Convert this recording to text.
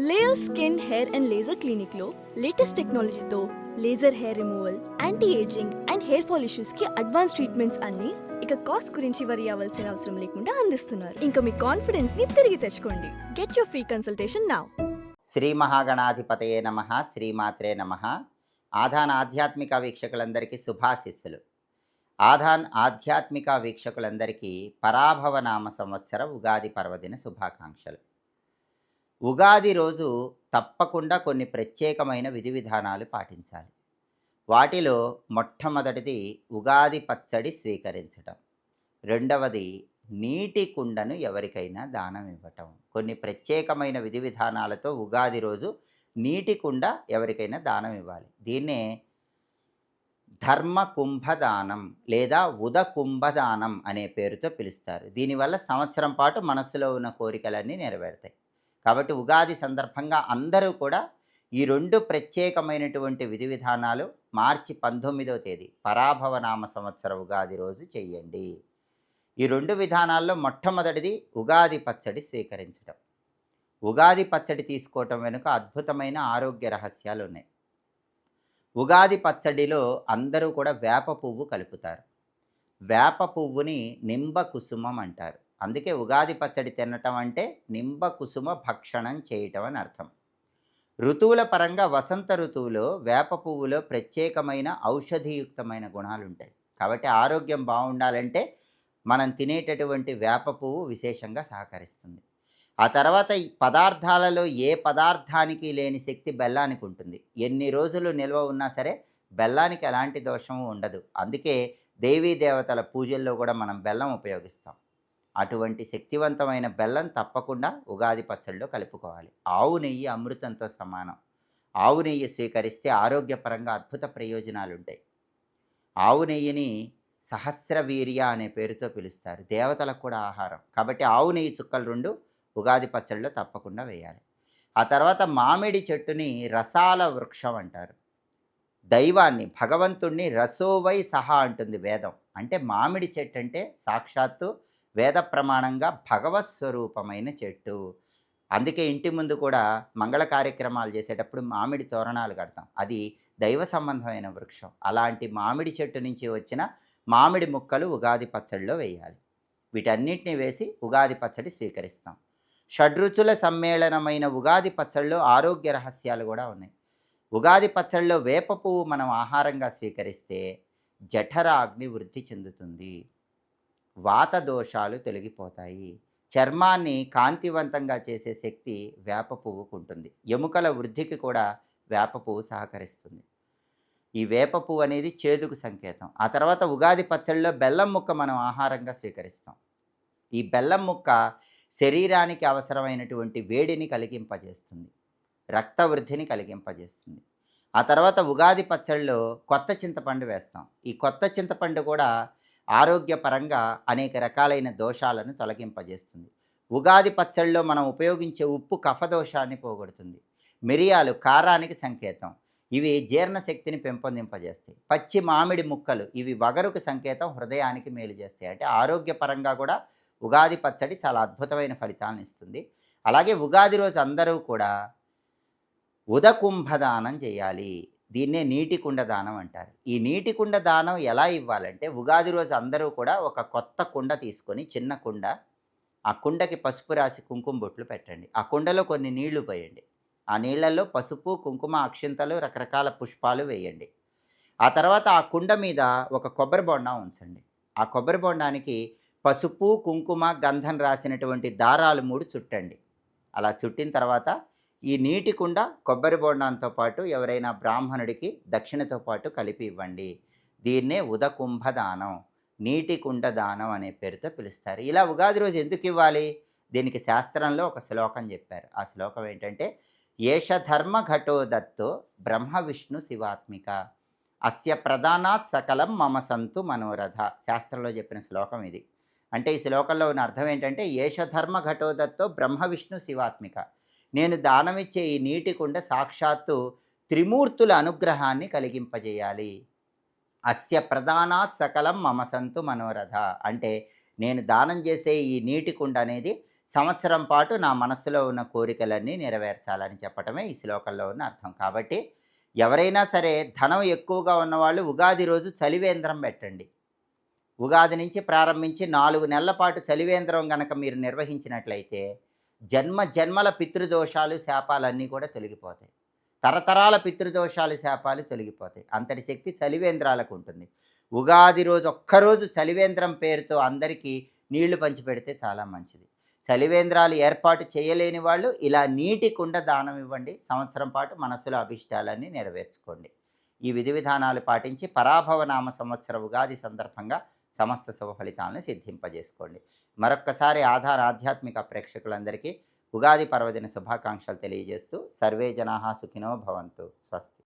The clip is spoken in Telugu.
Layer skin hair and laser clinic లో లేటెస్ట్ టెక్నాలజీతో laser hair removal, anti ageing and hair fall issues కి అడ్వాన్స్ ట్రీట్మెంట్స్ అన్ని ఇక కాస్ట్ గురించి వరి అవ్వాల్సిన అవసరం లేకుండా అందిస్తున్నారు. ఇంకా మీ కాన్ఫిడెన్స్ ని తిరిగి తెచ్చుకోండి. Get your free consultation now. Shri మహాగణాధిపతయే నమ, శ్రీమాత్రే నమ. ఆధాన్ ఆధ్యాత్మిక వీక్షకులందరికీ శుభాశిస్సులు. ఆధాన్ ఆధ్యాత్మిక వీక్షకులందరికీ పరాభవ నామ సంవత్సర ఉగాది పర్వదిన శుభాకాంక్షలు. ఉగాది రోజు తప్పకుండా కొన్ని ప్రత్యేకమైన విధి విధానాలు పాటించాలి. వాటిలో మొట్టమొదటిది ఉగాది పచ్చడి స్వీకరించటం. రెండవది నీటి కుండను ఎవరికైనా దానం ఇవ్వటం. కొన్ని ప్రత్యేకమైన విధి విధానాలతో ఉగాది రోజు నీటి కుండ ఎవరికైనా దానం ఇవ్వాలి. దీన్నే ధర్మ కుంభదానం లేదా ఉద కుంభదానం అనే పేరుతో పిలుస్తారు. దీనివల్ల సంవత్సరం పాటు మనస్సులో ఉన్న కోరికలన్నీ నెరవేరుతాయి. కాబట్టి ఉగాది సందర్భంగా అందరూ కూడా ఈ రెండు ప్రత్యేకమైనటువంటి విధి విధానాలు మార్చి 19వ తేదీ పరాభవ నామ సంవత్సర ఉగాది రోజు చేయండి. ఈ రెండు విధానాల్లో మొట్టమొదటిది ఉగాది పచ్చడి స్వీకరించడం. ఉగాది పచ్చడి తీసుకోవటం వెనుక అద్భుతమైన ఆరోగ్య రహస్యాలు ఉన్నాయి. ఉగాది పచ్చడిలో అందరూ కూడా వేప పువ్వు కలుపుతారు. వేప పువ్వుని నింబ కుసుమం అంటారు. అందుకే ఉగాది పచ్చడి తినటం అంటే నింబ కుసుమ భక్షణం చేయటం అని అర్థం. ఋతువుల పరంగా వసంత ఋతువులో వేప పువ్వులో ప్రత్యేకమైన ఔషధియుక్తమైన గుణాలు ఉంటాయి. కాబట్టి ఆరోగ్యం బాగుండాలంటే మనం తినేటటువంటి వేప పువ్వు విశేషంగా సహకరిస్తుంది. ఆ తర్వాత ఈ పదార్థాలలో ఏ పదార్థానికి లేని శక్తి బెల్లానికి ఉంటుంది. ఎన్ని రోజులు నిల్వ ఉన్నా సరే బెల్లానికి ఎలాంటి దోషము ఉండదు. అందుకే దేవీ దేవతల పూజల్లో కూడా మనం బెల్లం ఉపయోగిస్తాం. అటువంటి శక్తివంతమైన బెల్లం తప్పకుండా ఉగాది పచ్చడిలో కలుపుకోవాలి. ఆవు నెయ్యి అమృతంతో సమానం. ఆవు నెయ్యి స్వీకరిస్తే ఆరోగ్యపరంగా అద్భుత ప్రయోజనాలు ఉంటాయి. ఆవు నెయ్యిని సహస్రవీర్య అనే పేరుతో పిలుస్తారు. దేవతలకు కూడా ఆహారం. కాబట్టి ఆవు నెయ్యి చుక్కలు 2 ఉగాది పచ్చడిలో తప్పకుండా వేయాలి. ఆ తర్వాత మామిడి చెట్టుని రసాల వృక్షం అంటారు. దైవాన్ని, భగవంతుణ్ణి రసోవై సహా అంటుంది వేదం. అంటే మామిడి చెట్టు అంటే సాక్షాత్తు వేద ప్రమాణంగా భగవత్ స్వరూపమైన చెట్టు. అందుకే ఇంటి ముందు కూడా మంగళ కార్యక్రమాలు చేసేటప్పుడు మామిడి తోరణాలు కడతాం. అది దైవ సంబంధమైన వృక్షం. అలాంటి మామిడి చెట్టు నుంచి వచ్చిన మామిడి ముక్కలు ఉగాది పచ్చడిలో వేయాలి. వీటన్నిటిని వేసి ఉగాది పచ్చడి స్వీకరిస్తాం. షడ్రుచుల సమ్మేళనమైన ఉగాది పచ్చడిలో ఆరోగ్య రహస్యాలు కూడా ఉన్నాయి. ఉగాది పచ్చడిలో వేప పువ్వు మనం ఆహారంగా స్వీకరిస్తే జఠరాగ్ని వృద్ధి చెందుతుంది. వాత దోషాలు తొలగిపోతాయి. చర్మాన్ని కాంతివంతంగా చేసే శక్తి వేప పువ్వుకు ఉంటుంది. ఎముకల వృద్ధికి కూడా వేప పువ్వు సహకరిస్తుంది. ఈ వేప పువ్వు అనేది చేదుకు సంకేతం. ఆ తర్వాత ఉగాది పచ్చడిలో బెల్లం ముక్క మనం ఆహారంగా స్వీకరిస్తాం. ఈ బెల్లం ముక్క శరీరానికి అవసరమైనటువంటి వేడిని కలిగింపజేస్తుంది, రక్త వృద్ధిని కలిగింపజేస్తుంది. ఆ తర్వాత ఉగాది పచ్చడిలో కొత్త చింతపండు వేస్తాం. ఈ కొత్త చింతపండు కూడా ఆరోగ్యపరంగా అనేక రకాలైన దోషాలను తొలగింపజేస్తుంది. ఉగాది పచ్చడిలో మనం ఉపయోగించే ఉప్పు కఫదోషాన్ని పోగొడుతుంది. మిరియాలు కారానికి సంకేతం. ఇవి జీర్ణశక్తిని పెంపొందింపజేస్తాయి. పచ్చి మామిడి ముక్కలు ఇవి వగరుకు సంకేతం, హృదయానికి మేలు చేస్తాయి. అంటే ఆరోగ్యపరంగా కూడా ఉగాది పచ్చడి చాలా అద్భుతమైన ఫలితాలను ఇస్తుంది. అలాగే ఉగాది రోజు అందరూ కూడా ఉదకుంభదానం చేయాలి. దీన్నే నీటి కుండ దానం అంటారు. ఈ నీటి కుండ దానం ఎలా ఇవ్వాలంటే ఉగాది రోజు అందరూ కూడా ఒక కొత్త కుండ తీసుకొని, చిన్న కుండ, ఆ కుండకి పసుపు రాసి కుంకుమ బొట్లు పెట్టండి. ఆ కుండలో కొన్ని నీళ్లు పోయండి. ఆ నీళ్లలో పసుపు, కుంకుమ, అక్షింతలు, రకరకాల పుష్పాలు వేయండి. ఆ తర్వాత ఆ కుండ మీద ఒక కొబ్బరి బొండం ఉంచండి. ఆ కొబ్బరి బొండానికి పసుపు, కుంకుమ, గంధం రాసినటువంటి దారాలు 3 చుట్టండి. అలా చుట్టిన తర్వాత ఈ నీటి కుండ కొబ్బరి బొండంతో పాటు ఎవరైనా బ్రాహ్మణుడికి దక్షిణతో పాటు కలిపి ఇవ్వండి. దీన్నే ఉదకుంభ దానం, నీటి కుండ దానం అనే పేరుతో పిలుస్తారు. ఇలా ఉగాది రోజు ఎందుకు ఇవ్వాలి? దీనికి శాస్త్రంలో ఒక శ్లోకం చెప్పారు. ఆ శ్లోకం ఏంటంటే, ఏష ధర్మ ఘటో దత్తో బ్రహ్మ విష్ణు శివాత్మిక అస్య ప్రధానాత్ సకలం మమ సంతు మనోరథ. శాస్త్రంలో చెప్పిన శ్లోకం ఇది. అంటే ఈ శ్లోకంలో ఉన్న అర్థం ఏంటంటే, ఏష ధర్మ ఘటోదత్తో బ్రహ్మ విష్ణు శివాత్మిక. నేను దానమిచ్చే ఈ నీటి కుండ సాక్షాత్తు త్రిమూర్తుల అనుగ్రహాన్ని కలిగింపజేయాలి. అస్య ప్రధానాత్ సకలం మమ సంతు మనోరథ. అంటే నేను దానం చేసే ఈ నీటి కుండ అనేది సంవత్సరం పాటు నా మనస్సులో ఉన్న కోరికలన్నీ నెరవేర్చాలని చెప్పటమే ఈ శ్లోకంలో ఉన్న అర్థం. కాబట్టి ఎవరైనా సరే ధనం ఎక్కువగా ఉన్నవాళ్ళు ఉగాది రోజు చలివేంద్రం పెట్టండి. ఉగాది నుంచి ప్రారంభించి 4 నెలల పాటు చలివేంద్రం గనక మీరు నిర్వహించినట్లయితే జన్మల పితృదోషాలు, శాపాలన్నీ కూడా తొలగిపోతాయి. తరతరాల పితృదోషాలు, శాపాలు తొలగిపోతాయి. అంతటి శక్తి చలివేంద్రాలకు ఉంటుంది. ఉగాది రోజు ఒక్కరోజు చలివేంద్రం పేరుతో అందరికీ నీళ్లు పంచిపెడితే చాలా మంచిది. చలివేంద్రాలు ఏర్పాటు చేయలేని వాళ్ళు ఇలా నీటి కుండ దానం ఇవ్వండి. సంవత్సరం పాటు మనసులో అభిష్టాలన్నీ నెరవేర్చుకోండి. ఈ విధి విధానాలు పాటించి పరాభవనామ సంవత్సర ఉగాది సందర్భంగా సమస్త శుభ ఫలితాలను సిద్ధింపజేసుకోండి. మరొక్కసారి ఆధార్ ఆధ్యాత్మిక ప్రేక్షకులందరికీ ఉగాది పర్వదిన శుభాకాంక్షలు తెలియజేస్తూ సర్వే జనాః సుఖినో భవంతు. స్వస్తి.